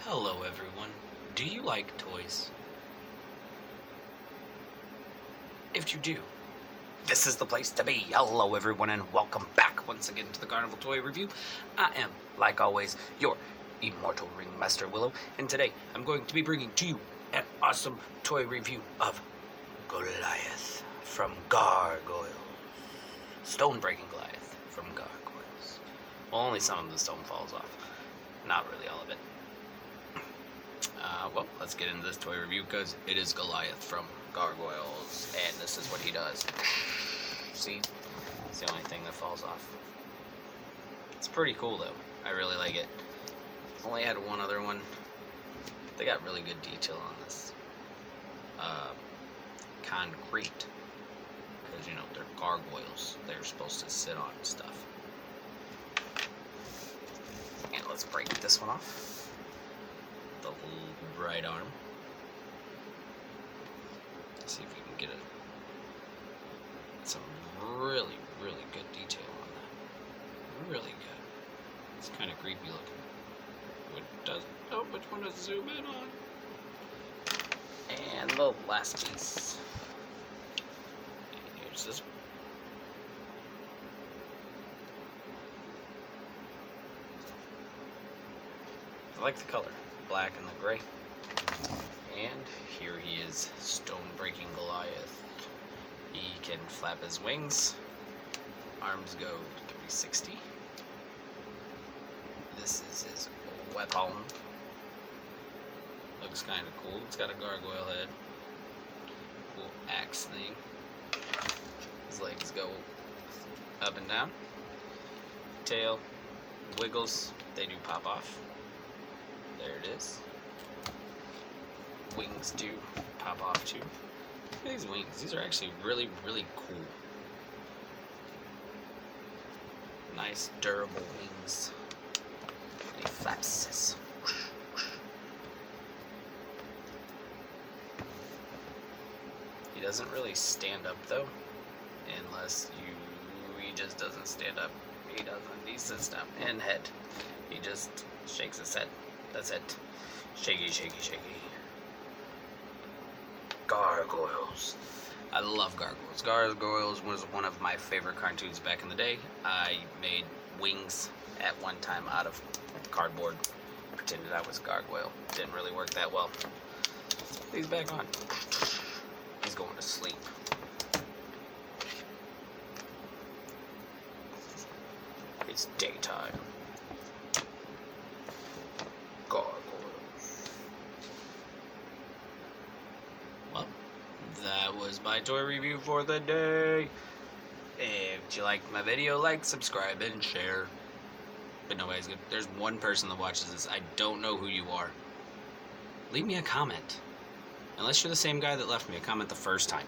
Hello everyone. Do you like toys? If you do, this is the place to be. Hello everyone and welcome back once again to the Carnival Toy Review. I am, like always, your immortal ringmaster Willow, and today I'm going to be bringing to you an awesome toy review of Goliath from Gargoyle. Stone-breaking Goliath from Gargoyles. Well, only some of the stone falls off. Not really all of it. Well, let's get into this toy review because it is Goliath from Gargoyles, and this is what he does. See? It's the only thing that falls off. It's pretty cool, though. I really like it. Only had one other one. They got really good detail on this. Concrete. Because, you know, they're gargoyles. They're supposed to sit on stuff. And let's break this one off. The right arm. Let's see if we can get some really good detail on that. Really good. It's kind of creepy looking. Which one to zoom in on? And the last piece. Here's this one. I like the color. Black and the gray. And here he is, stone-breaking Goliath. He can flap his wings. Arms go 360. This is his weapon. Looks kind of cool. It's got a gargoyle head. Cool axe thing. His legs go up and down. Tail wiggles. They do pop off. There it is. Wings do pop off too. Look at these wings. These are actually really cool. Nice durable wings. And he flaps this. He doesn't really stand up though, unless he just doesn't stand up. He doesn't. He sits down and head. He just shakes his head. That's it. Shaky. Gargoyles. I love Gargoyles. Gargoyles was one of my favorite cartoons back in the day. I made wings at one time out of cardboard. Pretended I was a gargoyle. Didn't really work that well. He's back on. He's going to sleep. It's daytime. That was my toy review for the day. If you liked my video, like, subscribe, and share. But nobody's good. There's one person that watches this. I don't know who you are. Leave me a comment. Unless you're the same guy that left me a comment the first time.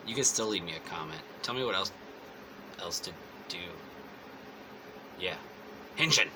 You can still leave me a comment. Tell me what else to do. Yeah. Henshin!